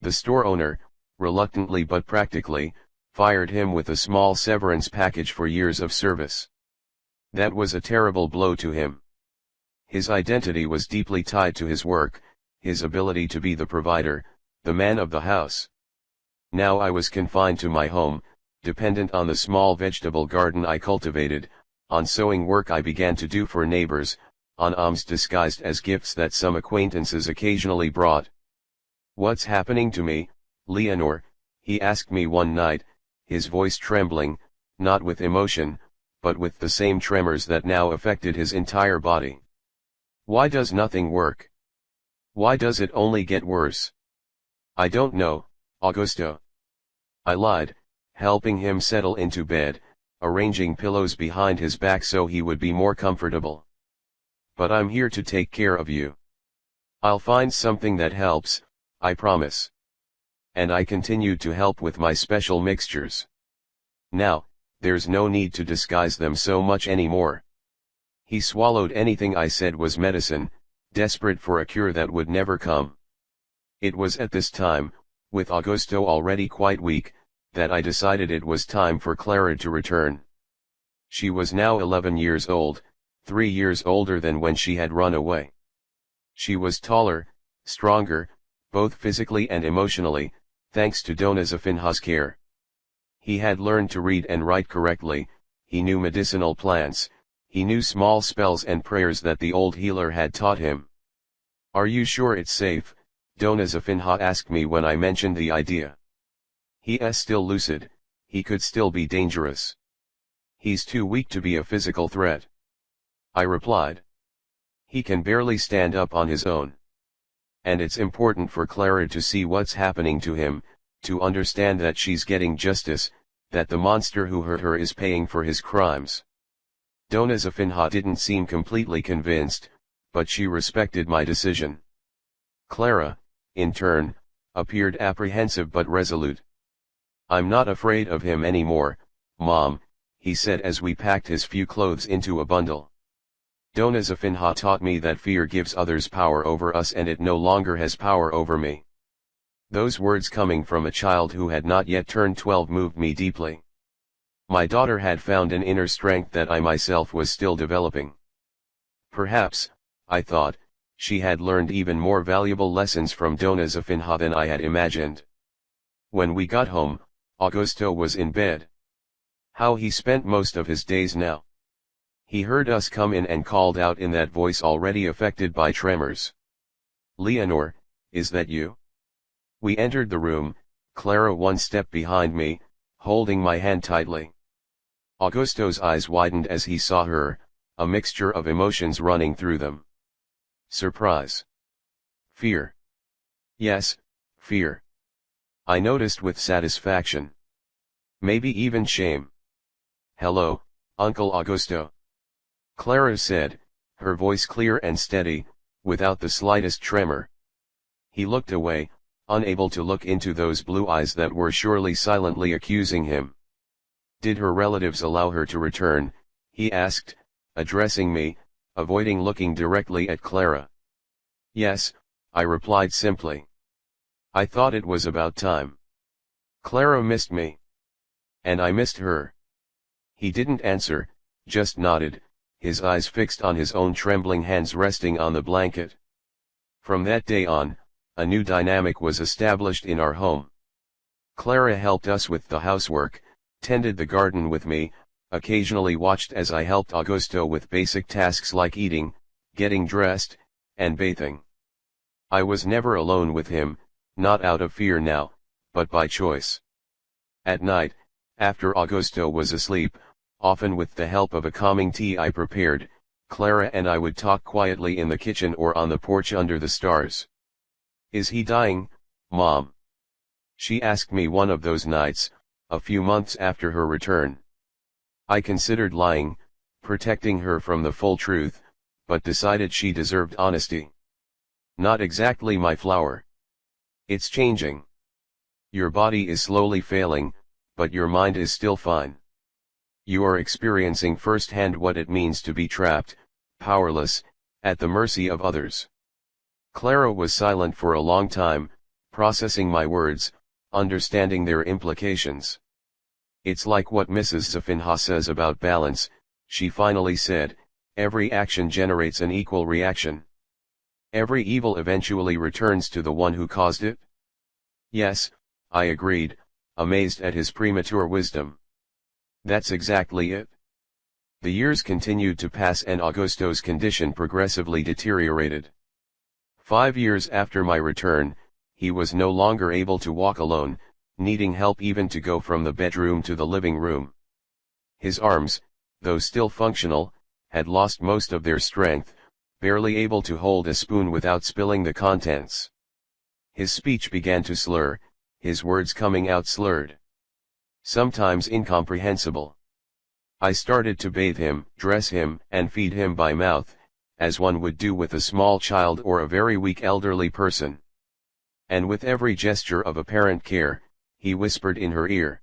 The store owner, reluctantly but practically, fired him with a small severance package for years of service. That was a terrible blow to him. His identity was deeply tied to his work, his ability to be the provider, the man of the house. Now I was confined to my home, dependent on the small vegetable garden I cultivated, on sewing work I began to do for neighbors, on alms disguised as gifts that some acquaintances occasionally brought. "What's happening to me, Leonor?" he asked me one night, his voice trembling, not with emotion, but with the same tremors that now affected his entire body. "Why does nothing work? Why does it only get worse?" "I don't know, Augusto," I lied, helping him settle into bed, arranging pillows behind his back so he would be more comfortable. "But I'm here to take care of you. I'll find something that helps, I promise." And I continued to help with my special mixtures. Now, there's no need to disguise them so much anymore. He swallowed anything I said was medicine, desperate for a cure that would never come. It was at this time, with Augusto already quite weak, that I decided it was time for Clara to return. She was now 11 years old, 3 years older than when she had run away. She was taller, stronger, both physically and emotionally, thanks to Dona Zafinha's care. He had learned to read and write correctly, he knew medicinal plants, he knew small spells and prayers that the old healer had taught him. "Are you sure it's safe?" Dona Zafinha asked me when I mentioned the idea. "He's still lucid, he could still be dangerous. He's too weak to be a physical threat," I replied. "He can barely stand up on his own. And it's important for Clara to see what's happening to him, to understand that she's getting justice, that the monster who hurt her is paying for his crimes." Dona Zafinha didn't seem completely convinced, but she respected my decision. Clara, in turn, appeared apprehensive but resolute. "I'm not afraid of him anymore, Mom," he said as we packed his few clothes into a bundle. "Dona Zafinha taught me that fear gives others power over us, and it no longer has power over me." Those words coming from a child who had not yet turned 12 moved me deeply. My daughter had found an inner strength that I myself was still developing. Perhaps, I thought, she had learned even more valuable lessons from Dona Zafinha than I had imagined. When we got home, Augusto was in bed. How he spent most of his days now. He heard us come in and called out in that voice already affected by tremors. "Leonor, is that you?" We entered the room, Clara one step behind me, holding my hand tightly. Augusto's eyes widened as he saw her, a mixture of emotions running through them. Surprise. Fear. Yes, fear. I noticed with satisfaction. Maybe even shame. "Hello, Uncle Augusto," Clara said, her voice clear and steady, without the slightest tremor. He looked away, unable to look into those blue eyes that were surely silently accusing him. "Did her relatives allow her to return?" he asked, addressing me, avoiding looking directly at Clara. "Yes," I replied simply. "I thought it was about time. Clara missed me. And I missed her." He didn't answer, just nodded, his eyes fixed on his own trembling hands resting on the blanket. From that day on, a new dynamic was established in our home. Clara helped us with the housework, tended the garden with me, occasionally watched as I helped Augusto with basic tasks like eating, getting dressed, and bathing. I was never alone with him, not out of fear now, but by choice. At night, after Augusto was asleep, often with the help of a calming tea I prepared, Clara and I would talk quietly in the kitchen or on the porch under the stars. "Is he dying, Mom?" she asked me one of those nights, a few months after her return. I considered lying, protecting her from the full truth, but decided she deserved honesty. "Not exactly, my flower. It's changing. Your body is slowly failing, but your mind is still fine. You are experiencing firsthand what it means to be trapped, powerless, at the mercy of others." Clara was silent for a long time, processing my words, understanding their implications. "It's like what Mrs. Zafinha says about balance," she finally said, "every action generates an equal reaction. Every evil eventually returns to the one who caused it." "Yes," I agreed, amazed at his premature wisdom. "That's exactly it." The years continued to pass and Augusto's condition progressively deteriorated. 5 years after my return, he was no longer able to walk alone, needing help even to go from the bedroom to the living room. His arms, though still functional, had lost most of their strength, barely able to hold a spoon without spilling the contents. His speech began to slur, his words coming out slurred. Sometimes incomprehensible. I started to bathe him, dress him, and feed him by mouth, as one would do with a small child or a very weak elderly person. And with every gesture of apparent care, he whispered in her ear,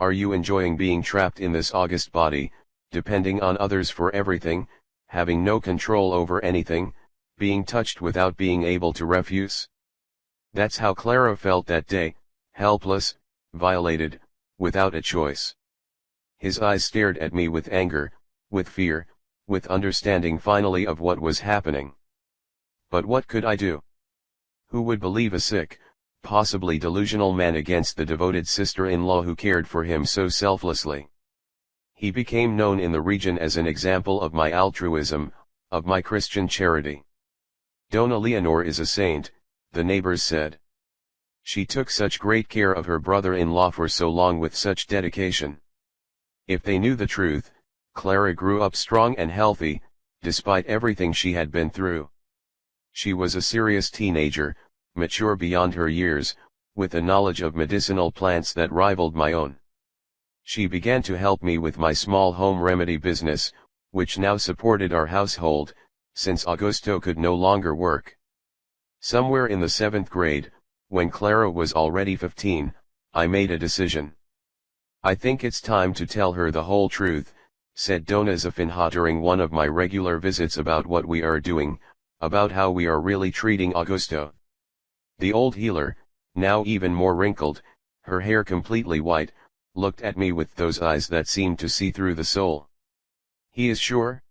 "Are you enjoying being trapped in this august body, depending on others for everything, having no control over anything, being touched without being able to refuse?" That's how Clara felt that day, helpless, violated, without a choice. His eyes stared at me with anger, with fear, with understanding finally of what was happening. But what could I do? Who would believe a sick, possibly delusional man against the devoted sister-in-law who cared for him so selflessly? He became known in the region as an example of my altruism, of my Christian charity. "Dona Leonor is a saint," the neighbors said. "She took such great care of her brother-in-law for so long with such dedication." If they knew the truth, Clara grew up strong and healthy, despite everything she had been through. She was a serious teenager, mature beyond her years, with a knowledge of medicinal plants that rivaled my own. She began to help me with my small home remedy business, which now supported our household, since Augusto could no longer work. Somewhere in the 7th grade, when Clara was already 15, I made a decision. "I think it's time to tell her the whole truth," said Dona Zafinha during one of my regular visits, "about what we are doing, about how we are really treating Augusto." The old healer, now even more wrinkled, her hair completely white, looked at me with those eyes that seemed to see through the soul. "He is sure?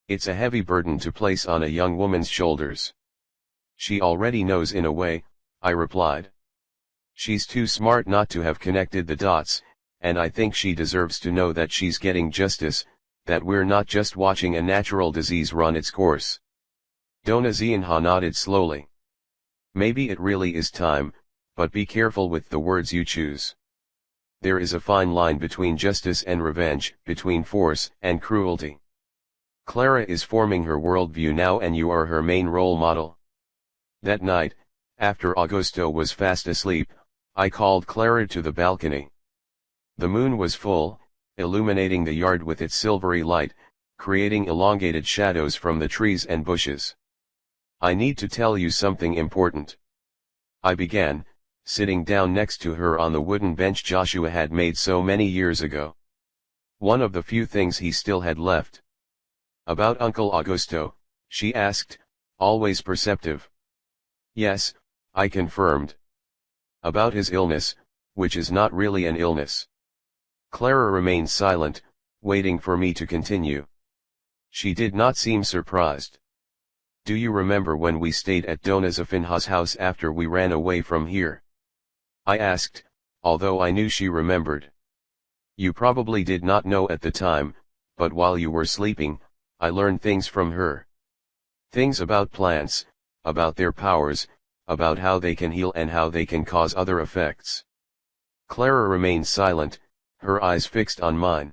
It's a heavy burden to place on a young woman's shoulders." "She already knows in a way," I replied. "She's too smart not to have connected the dots, and I think she deserves to know that she's getting justice, that we're not just watching a natural disease run its course." Dona Zafinha nodded slowly. "Maybe it really is time, but be careful with the words you choose. There is a fine line between justice and revenge, between force and cruelty. Clara is forming her worldview now and you are her main role model." That night, after Augusto was fast asleep, I called Clara to the balcony. The moon was full, illuminating the yard with its silvery light, creating elongated shadows from the trees and bushes. "I need to tell you something important," I began, sitting down next to her on the wooden bench Joshua had made so many years ago. One of the few things he still had left. "About Uncle Augusto?" she asked, always perceptive. "Yes," I confirmed. "About his illness, which is not really an illness." Clara remained silent, waiting for me to continue. She did not seem surprised. "Do you remember when we stayed at Dona Zafinha's house after we ran away from here?" I asked, although I knew she remembered. "You probably did not know at the time, but while you were sleeping, I learned things from her. Things about plants, about their powers, about how they can heal and how they can cause other effects. Clara remained silent, her eyes fixed on mine.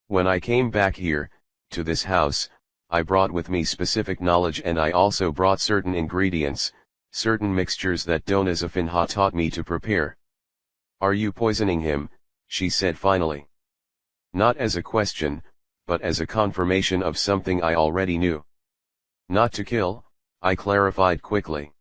When I came back here, to this house, I brought with me specific knowledge, and I also brought certain ingredients, certain mixtures that Dona Zafinha taught me to prepare. Are you poisoning him? She said finally. Not as a question, but as a confirmation of something I already knew. Not to kill, I clarified quickly.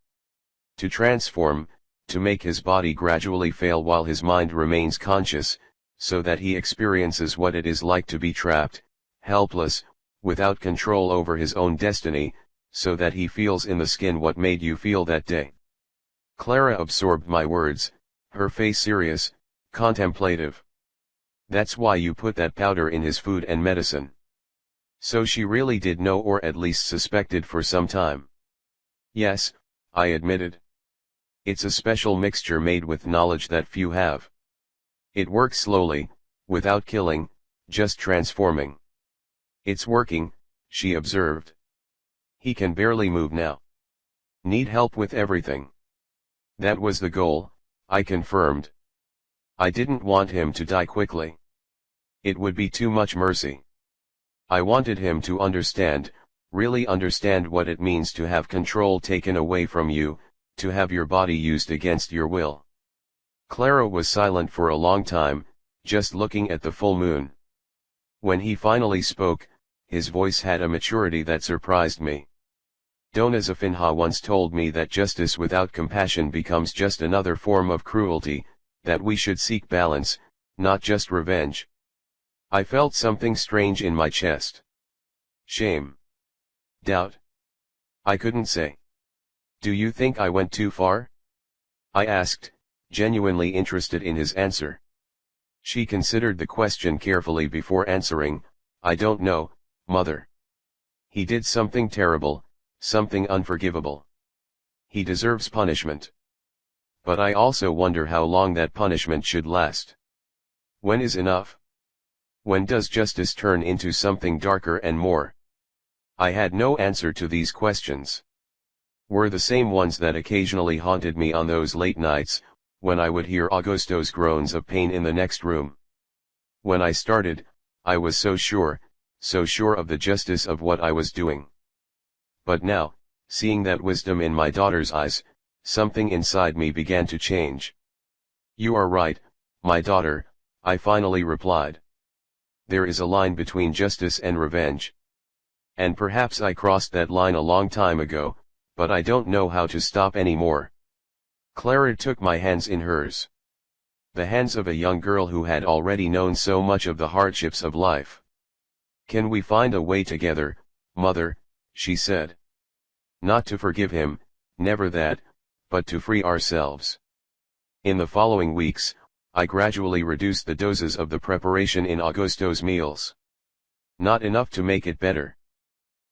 To transform, to make his body gradually fail while his mind remains conscious, so that he experiences what it is like to be trapped, helpless, without control over his own destiny, so that he feels in the skin what made you feel that day. Clara absorbed my words, her face serious, contemplative. That's why you put that powder in his food and medicine. So she really did know, or at least suspected for some time. Yes, I admitted. It's a special mixture made with knowledge that few have. It works slowly, without killing, just transforming. It's working, she observed. He can barely move now. Need help with everything. That was the goal, I confirmed. I didn't want him to die quickly. It would be too much mercy. I wanted him to understand, really understand what it means to have control taken away from you, to have your body used against your will. Clara was silent for a long time, just looking at the full moon. When he finally spoke, his voice had a maturity that surprised me. Dona Zafinha once told me that justice without compassion becomes just another form of cruelty, that we should seek balance, not just revenge. I felt something strange in my chest. Shame. Doubt. I couldn't say. Do you think I went too far? I asked, genuinely interested in his answer. She considered the question carefully before answering. I don't know, Mother. He did something terrible, something unforgivable. He deserves punishment. But I also wonder how long that punishment should last. When is enough? When does justice turn into something darker and more? I had no answer to these questions. Were the same ones that occasionally haunted me on those late nights, when I would hear Augusto's groans of pain in the next room. When I started, I was so sure of the justice of what I was doing. But now, seeing that wisdom in my daughter's eyes, something inside me began to change. You are right, my daughter, I finally replied. There is a line between justice and revenge. And perhaps I crossed that line a long time ago, but I don't know how to stop anymore. Clara took my hands in hers. The hands of a young girl who had already known so much of the hardships of life. Can we find a way together, Mother, she said. Not to forgive him, never that, but to free ourselves. In the following weeks, I gradually reduced the doses of the preparation in Augusto's meals. Not enough to make it better.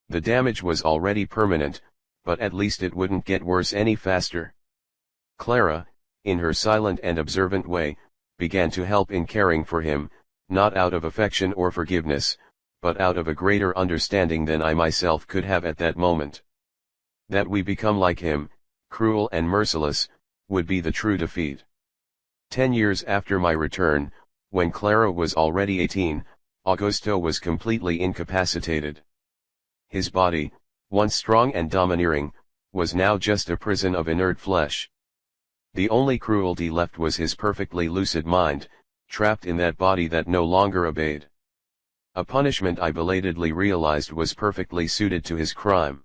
The damage was already permanent, but at least it wouldn't get worse any faster. Clara, in her silent and observant way, began to help in caring for him, not out of affection or forgiveness, but out of a greater understanding than I myself could have at that moment. That we become like him, cruel and merciless, would be the true defeat. 10 years after my return, when Clara was already 18, Augusto was completely incapacitated. His body, once strong and domineering, was now just a prison of inert flesh. The only cruelty left was his perfectly lucid mind, trapped in that body that no longer obeyed. A punishment I belatedly realized was perfectly suited to his crime.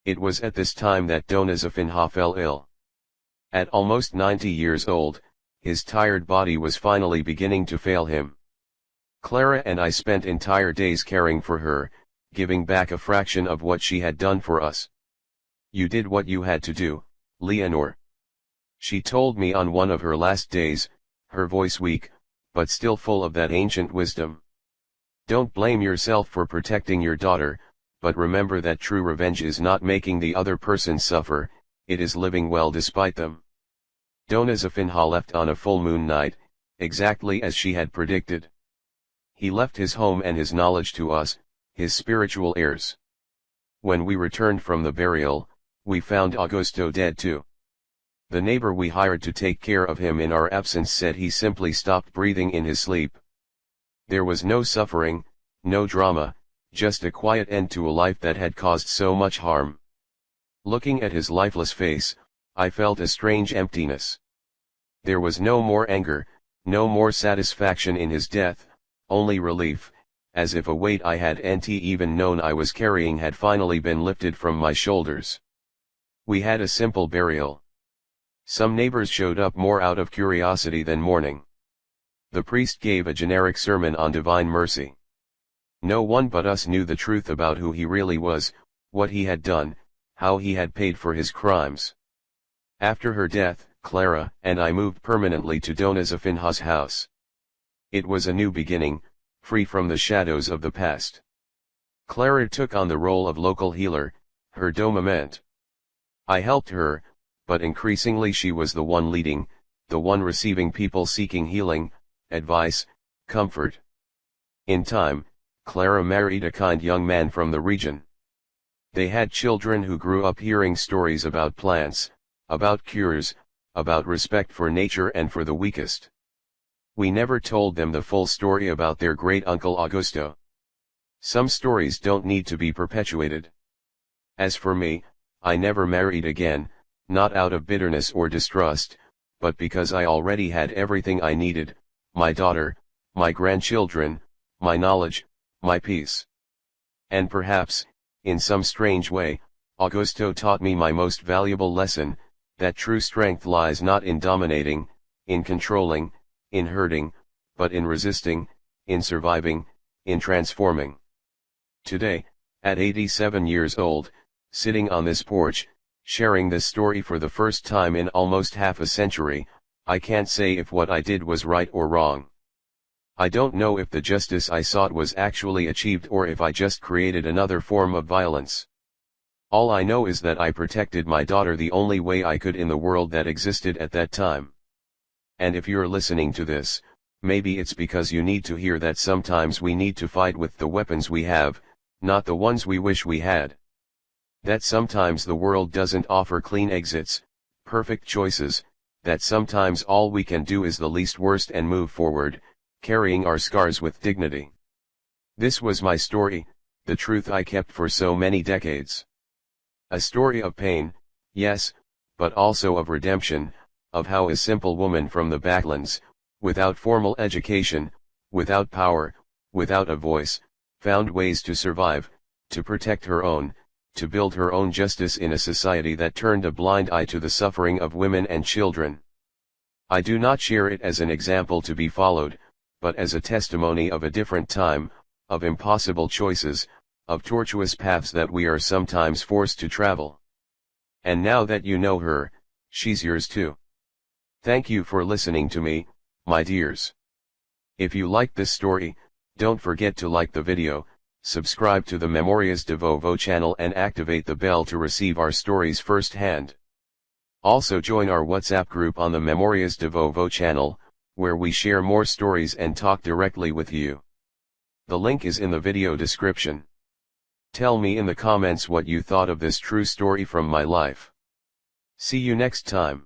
It was at this time that Dona Zafinha fell ill. At almost 90 years old, his tired body was finally beginning to fail him. Clara and I spent entire days caring for her, giving back a fraction of what she had done for us. You did what you had to do, Leonor. She told me on one of her last days, her voice weak, but still full of that ancient wisdom. Don't blame yourself for protecting your daughter, but remember that true revenge is not making the other person suffer, it is living well despite them. Dona Zafinha left on a full moon night, exactly as she had predicted. He left his home and his knowledge to us, his spiritual heirs. When we returned from the burial, We found Augusto dead too. The neighbor we hired to take care of him in our absence said he simply stopped breathing in his sleep. There was no suffering, no drama, just a quiet end to a life that had caused so much harm. Looking at his lifeless face, I felt a strange emptiness. There was no more anger, no more satisfaction in his death, only relief, as if a weight I hadn't even known I was carrying had finally been lifted from my shoulders. We had a simple burial. Some neighbors showed up more out of curiosity than mourning. The priest gave a generic sermon on divine mercy. No one but us knew the truth about who he really was, what he had done, how he had paid for his crimes. After her death, Clara and I moved permanently to Dona Zafinha's house. It was a new beginning, free from the shadows of the past. Clara took on the role of local healer, her doma meant. I helped her, but increasingly she was the one leading, the one receiving people seeking healing, advice, comfort. In time, Clara married a kind young man from the region. They had children who grew up hearing stories about plants, about cures, about respect for nature and for the weakest. We never told them the full story about their great-uncle Augusto. Some stories don't need to be perpetuated. As for me, I never married again, not out of bitterness or distrust, but because I already had everything I needed, my daughter, my grandchildren, my knowledge, my peace. And perhaps, in some strange way, Augusto taught me my most valuable lesson, that true strength lies not in dominating, in controlling, in hurting, but in resisting, in surviving, in transforming. Today, at 87 years old, sitting on this porch, sharing this story for the first time in almost half a century, I can't say if what I did was right or wrong. I don't know if the justice I sought was actually achieved or if I just created another form of violence. All I know is that I protected my daughter the only way I could in the world that existed at that time. And if you're listening to this, maybe it's because you need to hear that sometimes we need to fight with the weapons we have, not the ones we wish we had. That sometimes the world doesn't offer clean exits, perfect choices, that sometimes all we can do is the least worst and move forward, carrying our scars with dignity. This was my story, the truth I kept for so many decades. A story of pain, yes, but also of redemption, of how a simple woman from the backlands, without formal education, without power, without a voice, found ways to survive, to protect her own, to build her own justice in a society that turned a blind eye to the suffering of women and children. I do not share it as an example to be followed, but as a testimony of a different time, of impossible choices, of tortuous paths that we are sometimes forced to travel. And now that you know her, she's yours too. Thank you for listening to me, my dears. If you liked this story, don't forget to like the video, subscribe to the Memorias de Vovo channel and activate the bell to receive our stories firsthand. Also join our WhatsApp group on the Memorias de Vovo channel, where we share more stories and talk directly with you. The link is in the video description. Tell me in the comments what you thought of this true story from my life. See you next time.